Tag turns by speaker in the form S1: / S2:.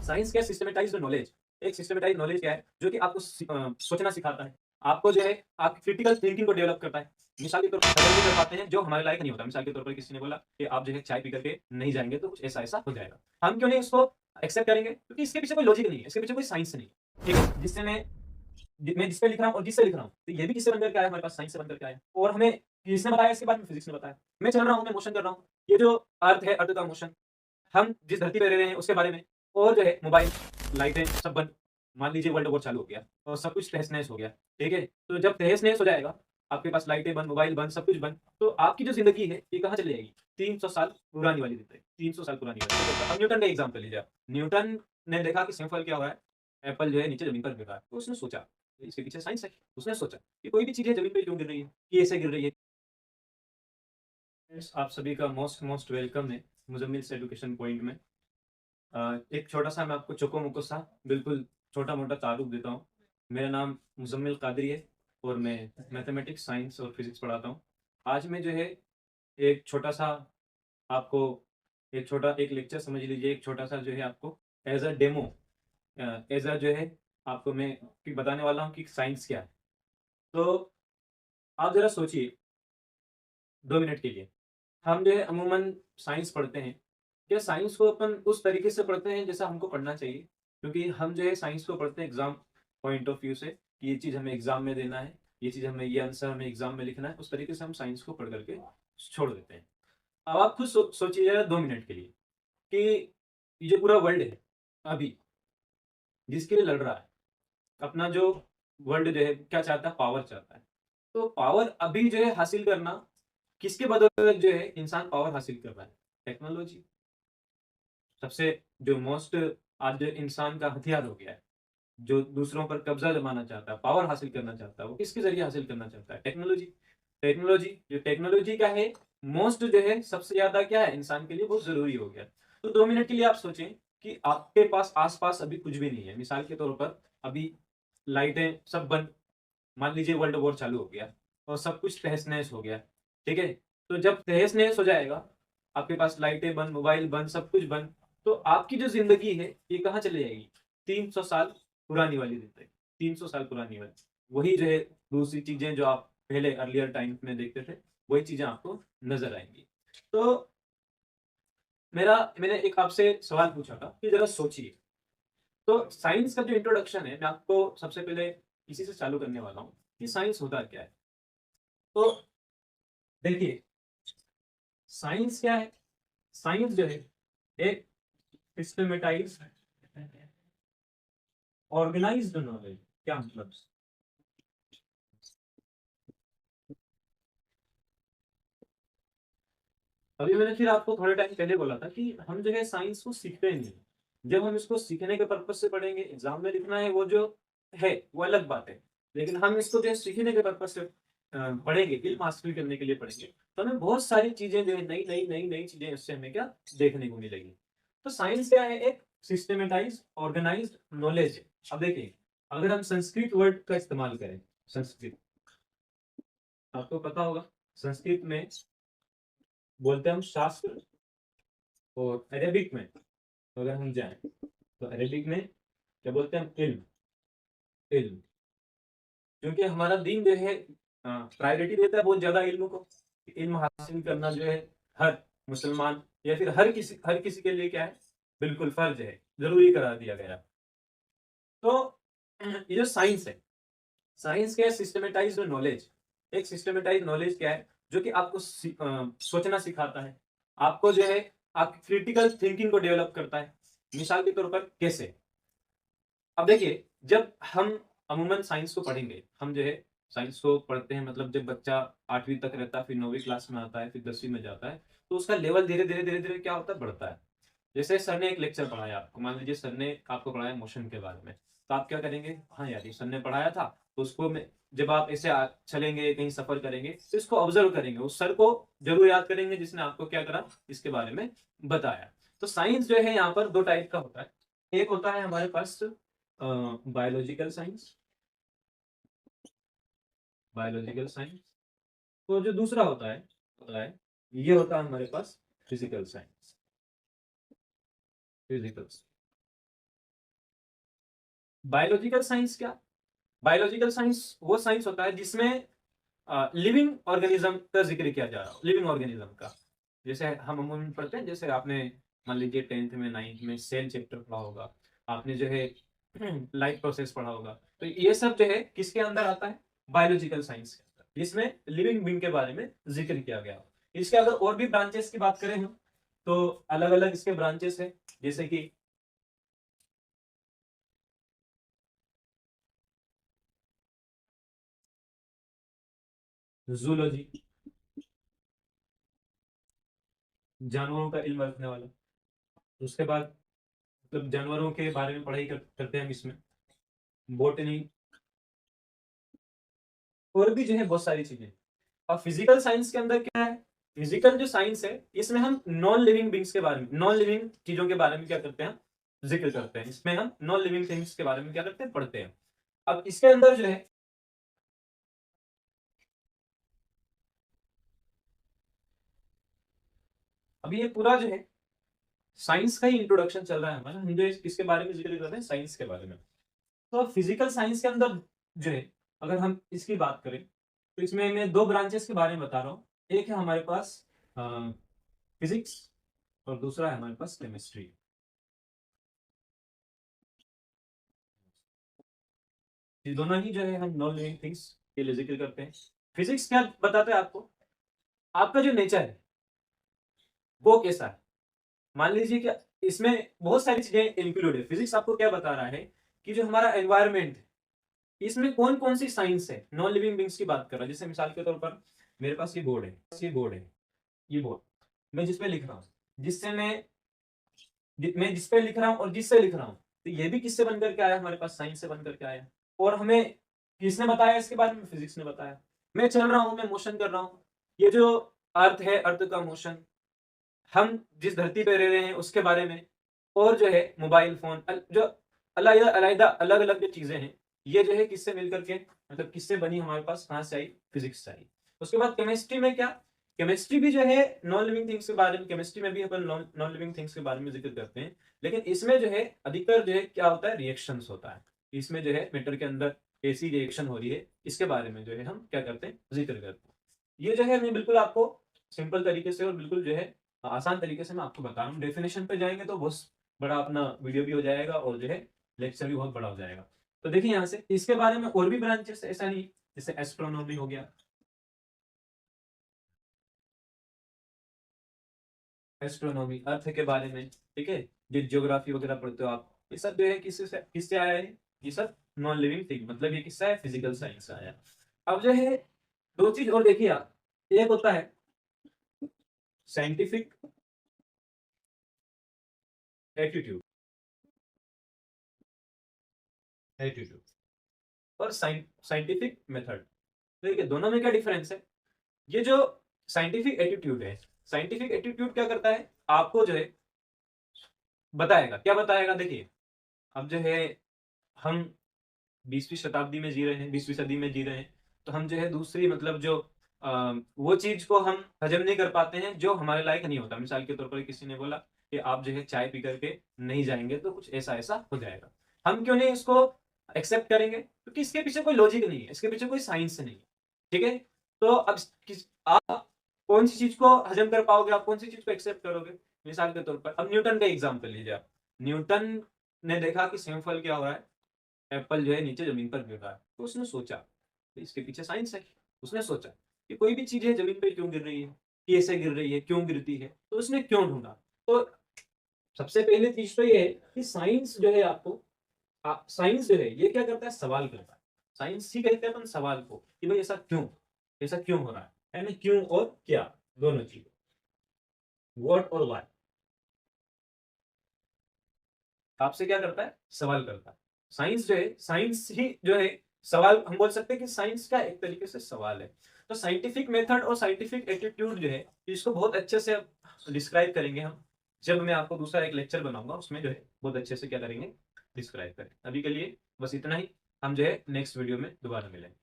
S1: Science क्या है? सिस्टमैटाइज्ड knowledge. एक सिस्टमैटाइज्ड नॉलेज क्या है? जो कि आपको सोचना सिखाता है। आपको जो है आपकी क्रिटिकल थिंकिंग को डेवलप करता है। मिसाल के तौर पर कदर भी कर पाते हैं जो हमारे लायक नहीं होता। मिसाल के तौर पर किसी ने बोला कि आप जो है चाय पी करके नहीं जाएँगे तो कुछ ऐसा-ऐसा हो जाएगा। हम क्यों नहीं उसको एक्सेप्ट करेंगे? क्योंकि इसके पीछे कोई लॉजिक नहीं है, इसके पीछे कोई साइंस नहीं है। ठीक है? मैं जिस पे लिख रहा हूँ और जिससे लिख रहा हूँ, तो ये भी किससे बन करके आया है हमारे पास? साइंस से बन करके आया है। और हमें किसने बताया इसके बारे में? फिज़िक्स ने बताया। मैं चल रहा हूँ, मैं मोशन कर रहा हूँ। ये जो अर्थ है, अर्थ का मोशन, हम जिस धरती पे रह रहे हैं उसके बारे में और जो है मोबाइल, लाइटें सब बंद। मान लीजिए वर्ल्ड वॉर चालू हो गया और सब कुछ तहस-नहस हो गया, ठीक है? तो जब तहस-नहस हो जाएगा, आपके पास लाइटें बंद, मोबाइल बंद, सब कुछ बंद, तो आपकी जो ज़िंदगी है, ये कहाँ चली जाएगी? 300 साल पुरानी वाली ज़िंदगी, 300 साल पुरानी वाली। अब न्यूटन का एग्ज़ाम्पल लीजिए आप। न्यूटन ने देखा कि सेब फल क्या हो रहा है? एप्पल जो है नीचे ज़मीन पर गिर रहा है। तो उसने सोचा, इसके पीछे साइंस है। उसने सोचा कि कोई भी चीज़ है ज़मीन पे क्यों गिर रही है? ये ऐसे गिर रही है। फ्रेंड्स, आप सभी का मोस्ट मोस्ट वेलकम है मुज़म्मिल्स एजुकेशन पॉइंट में। एक छोटा-सा मैं आपको चोको-मोको सा बिल्कुल छोटा-मोटा तारुफ देता हूँ। मेरा नाम मुज़म्मिल कादरी है और मैं मैथमेटिक्स, साइंस और फिज़िक्स पढ़ाता हूँ। आज मैं जो है एक छोटा-सा आपको एक लेक्चर समझ लीजिए, एक छोटा-सा जो है आपको as a demo as a जो है आपको मैं कि बताने वाला हूँ कि साइंस क्या है। तो आप ज़रा सोचिए 2 मिनट के लिए। हम जो है अमूमन साइंस पढ़ते हैं। क्या साइंस को अपन उस तरीके से पढ़ते हैं जैसा हमको पढ़ना चाहिए? क्योंकि हम जो है साइंस को पढ़ते हैं एग्ज़ाम पॉइंट ऑफ व्यू से कि ये चीज़ हमें एग्ज़ाम में देना है, ये आंसर हमें एग्ज़ाम में लिखना है, उस तरीके से हम साइंस को पढ़ कर के छोड़ देते हैं। अब आप खुद सोचिए ज़रा 2 मिनट के लिए कि ये जो पूरा वर्ल्ड है, अभी जिसके लिए लड़ रहा है, अपना जो वर्ल्ड जो है क्या चाहता है? पावर चाहता है। तो पावर अभी जो है हासिल करना, किसके बदौलत जो है इंसान पावर हासिल कर रहा है? टेक्नोलॉजी। सबसे जो मोस्ट आज जो इंसान का हथियार हो गया है, जो दूसरों पर कब्ज़ा जमाना चाहता है, पावर हासिल करना चाहता है, वो किसके ज़रिए हासिल करना चाहता है? टेक्नोलॉजी। जो टेक्नोलॉजी का है, मोस्ट जो है सबसे ज़्यादा क्या है इंसान के लिए बहुत ज़रूरी हो गया। तो 2 मिनट के लिए आप सोचें कि आपके पास आस-पास अभी कुछ भी नहीं है। मिसाल के तौर पर अभी लाइटें सब बंद, मान लीजिए वर्ल्ड वॉर चालू हो गया और सब कुछ तहस-नहस हो गया, ठीक है? तो जब तहस-नहस हो जाएगा, आपके पास लाइटें बंद, मोबाइल बंद, सब कुछ बंद, तो आपकी जो ज़िंदगी है, ये कहाँ चली जाएगी? 300 साल पुरानी वाली ज़िंदगी, 300 साल पुरानी वाली। वही जो है दूसरी चीज़ें जो आप पहले अर्लियर टाइम्स में देखते थे, वही चीज़ें आपको नज़र आएँगी। तो मैंने एक आपसे सवाल पूछा था कि ज़रा सोचिए, तो साइंस का जो इंट्रोडक्शन है, मैं आपको सबसे पहले इसी से चालू करने वाला हूँ कि साइंस होता क्या है? तो देखिए, साइंस क्या है? साइंस जो है एक सिस्टमैटाइज़्ड ऑर्गेनाइज्ड नॉलेज। क्या मतलब? अभी मैंने फिर आपको थोड़े टाइम पहले बोला था कि हम जो है साइंस को सीखते नहीं। जब हम इसको सीखने के पर्पज़ से पढ़ेंगे, एग्ज़ाम में लिखना है वो जो है, वो अलग बात है। लेकिन हम इसको जो है सीखने के पर्पज़ से पढ़ेंगे, इल्म हासिल करने के लिए पढ़ेंगे, तो हमें बहुत सारी चीज़ें जो है नई-नई चीज़ें उससे हमें क्या देखने को मिलेगी। तो साइंस क्या है? एक सिस्टमैटाइज़्ड ऑर्गेनाइज़्ड नॉलेज है। अब देखिए, अगर हम संस्कृत वर्ड का इस्तेमाल करें, संस्कृत, आपको पता होगा संस्कृत में बोलते हैं हम शास्त्र, और अरेबिक में अगर हम जाएँ, तो अरेबिक में क्या बोलते हैं हम? इल्म, इल्म। क्योंकि हमारा दीन जो है प्रायोरिटी देता है बहुत ज़्यादा इल्म को। इल्म हासिल करना जो है हर मुसलमान या फिर हर किसी के लिए क्या है? बिल्कुल फ़र्ज़ है, ज़रूरी करार दिया गया। तो ये जो साइंस है, साइंस क्या है? सिस्टमैटाइज़्ड नॉलेज। एक सिस्टमैटाइज़्ड नॉलेज क्या है? जो कि आपको सोचना सिखाता है। आपको जो है आपकी क्रिटिकल थिंकिंग को डेवलप करता है। मिसाल के तौर पर कैसे? अब देखिए, जब हम अमूमन साइंस को पढ़ेंगे, हम जो है साइंस को पढ़ते हैं, मतलब जब बच्चा 8वीं तक रहता है, फिर 9वीं क्लास में आता है, फिर 10वीं में जाता है, तो उसका लेवल धीरे-धीरे क्या होता है? बढ़ता है। जैसे सर ने एक लेक्चर पढ़ाया आपको, मान लीजिए सर ने आपको पढ़ाया मोशन के बारे में, तो आप क्या करेंगे? हाँ यार, ये सर ने पढ़ाया था, तो उसको मैं जब आप ऐसे चलेंगे, कहीं सफ़र करेंगे, तो इसको ऑब्ज़र्व करेंगे, उस सर को ज़रूर याद करेंगे जिसने आपको क्या करा? इसके बारे में बताया। तो साइंस जो है यहाँ पर 2 टाइप का होता है। एक होता है हमारे पास बायोलॉजिकल साइंस, बायोलॉजिकल साइंस, तो जो दूसरा होता है, ये होता है हमारे पास फिज़िकल साइंस, फिज़िकल्स। बायोलॉजिकल साइंस क्या? बायोलॉजिकल साइंस वो साइंस होता है जिसमें लिविंग ऑर्गेनिज्म का जिक्र किया जा रहा है, लिविंग ऑर्गेनिज्म का। जैसे हम अमूमन पढ़ते हैं, जैसे आपने मान लीजिए 10th में 9th में सेल चैप्टर पढ़ा होगा, आपने जो है लाइफ प्रोसेस पढ़ा होगा, तो ये सब जो है किसके अंदर आता है? बायोलॉजिकल साइंस के अंदर, जिसमें लिविंग बीइंग के बारे में जिक्र किया गया हो। इसके अगर और भी ब्रांचेस की बात करें हम, तो अलग अलग इसके ब्रांचेस है, जैसे कि जूलॉजी, जानवरों का इल्म रखने वाला। उसके बाद मतलब जानवरों के बारे में पढ़ाई करते हैं हम इसमें, बोटनी, और भी जो है बहुत सारी चीजें। और फिजिकल साइंस के अंदर क्या है? फिजिकल जो साइंस है इसमें हम नॉन लिविंग बींग्स के बारे में, नॉन लिविंग चीजों के बारे में क्या करते हैं? जिक्र करते हैं। इसमें हम नॉन लिविंग थिंग्स के बारे में क्या करते हैं? पढ़ते हैं। अब इसके अंदर जो है, अभी ये पूरा जो है साइंस का ही इंट्रोडक्शन चल रहा है हमारा, हम जो किसके बारे में जिक्र कर रहे हैं? साइंस के बारे में। तो फिजिकल साइंस के अंदर जो है, अगर हम इसकी बात करें, तो इसमें मैं दो ब्रांचेस के बारे में बता रहा हूँ। एक है हमारे पास फिजिक्स, और दूसरा है हमारे पास केमिस्ट्री। ये दोनों ही जो है हम नॉन लिविंग थिंग्स के लिए जिक्र करते हैं। फिजिक्स क्या बताता है आपको? आपका जो नेचर है वो कैसा है। मान लीजिए कि इसमें बहुत सारी चीजें इंक्लूड है। फिजिक्स आपको क्या बता रहा है कि जो हमारा एनवायरमेंट है, इसमें कौन कौन सी साइंस है, नॉन लिविंग बींग्स की बात कर रहा है। जैसे मिसाल के तौर पर मेरे पास ये बोर्ड है, ये बोर्ड है, ये बोर्ड मैं जिस पे लिख रहा हूँ, जिससे मैं जिस पे लिख रहा हूँ और जिससे लिख रहा हूँ, तो ये भी किससे बनकर के आया? हमारे पास साइंस से बनकर के आया। और हमें किसने बताया इसके बारे में? फिजिक्स ने बताया। मैं चल रहा हूँ, मैं मोशन कर रहा हूँ, ये जो अर्थ है, अर्थ का मोशन, हम जिस धरती पे रह रहे हैं उसके बारे में, और जो है मोबाइल फोन, जो अलग अलग अलग अलग जो चीजें हैं, ये जो है किससे मिलकर के, मतलब किससे बनी हमारे पास, कहाँ से आई? फिजिक्स से आई। उसके बाद केमिस्ट्री में क्या? केमिस्ट्री भी जो है नॉन लिविंग थिंग्स के बारे में, केमिस्ट्री में भी अपन नॉन लिविंग थिंग्स के बारे में जिक्र करते हैं, लेकिन इसमें जो है अधिकतर जो है क्या होता है? रिएक्शंस होता है। इसमें जो है मैटर के अंदर कैसी रिएक्शन हो रही है, इसके बारे में जो है हम क्या करते हैं? जिक्र करते हैं। ये जो है मैं बिल्कुल आपको सिंपल तरीके से और बिल्कुल जो है आसान तरीके से मैं आपको बता रहा हूँ। डेफिनेशन पे जाएंगे तो बहुत बड़ा अपना वीडियो भी हो जाएगा, और जो है लेक्चर भी बहुत बड़ा हो जाएगा। तो देखिए यहाँ से इसके बारे में और भी ब्रांचेस, ऐसा नहीं, जैसे एस्ट्रोनॉमी हो गया, एस्ट्रोनॉमी अर्थ के बारे में, ठीक है, जो ज्योग्राफी वगैरह पढ़ते हो आप, ये सब जो है किससे आया है? ये सब नॉन लिविंग थिंग, मतलब ये किससे है? फिजिकल साइंस से आया। अब जो है दो चीज और देखिए आप, एक होता है साइंटिफिक एटीट्यूड, एटीट्यूड और साइंटिफिक मेथड। ठीक है, दोनों में क्या डिफरेंस है? ये जो साइंटिफिक एटीट्यूड है, साइंटिफिक एटीट्यूड क्या करता है? आपको जो है बताएगा, क्या बताएगा? देखिए, अब जो है हम 20वीं शताब्दी में जी रहे हैं, 20वीं सदी में जी रहे हैं, तो हम जो है दूसरी मतलब जो वो चीज को हम हजम नहीं कर पाते हैं जो हमारे लायक नहीं होता। मिसाल के तौर पर किसी ने बोला कि आप जो है चाय पी करके नहीं जाएंगे तो कुछ ऐसा ऐसा हो जाएगा। हम क्यों नहीं इसको एक्सेप्ट करेंगे? क्योंकि इसके पीछे कोई लॉजिक नहीं है, इसके पीछे कोई साइंस नहीं है। ठीक है, तो अब आप कौन सी चीज को हजम कर पाओगे, आप कौन सी चीज को एक्सेप्ट करोगे? मिसाल के तौर पर अब न्यूटन का एग्जाम्पल लीजिए आप। न्यूटन ने देखा कि सेमफल क्या हो रहा है, एप्पल जो है नीचे जमीन पर गिर रहा है, तो उसने सोचा कि इसके पीछे साइंस है। उसने सोचा कि कोई भी चीज है जमीन पे क्यों गिर रही है, कैसे गिर रही है, क्यों गिरती है, तो उसने क्यों ढूंढा। तो सबसे पहले चीज तो ये है कि साइंस जो है आपको, साइंस जो है ये क्या करता है? सवाल करता है। साइंस ही कहते हैं अपन सवाल को, कि भाई ऐसा क्यों हो रहा है ना, क्यों और क्या, दोनों चीजें, व्हाट और व्हाई। आपसे क्या करता है? सवाल करता है। साइंस जो है, साइंस ही जो है सवाल, हम बोल सकते हैं कि साइंस का एक तरीके से सवाल है। तो साइंटिफिक मेथड और साइंटिफिक एटीट्यूड जो है, इसको बहुत अच्छे से डिस्क्राइब करेंगे हम, जब मैं आपको दूसरा एक लेक्चर बनाऊंगा, उसमें जो है बहुत अच्छे से क्या करेंगे? डिस्क्राइब करें। अभी के लिए बस इतना ही, हम जो है नेक्स्ट वीडियो में दोबारा मिलेंगे।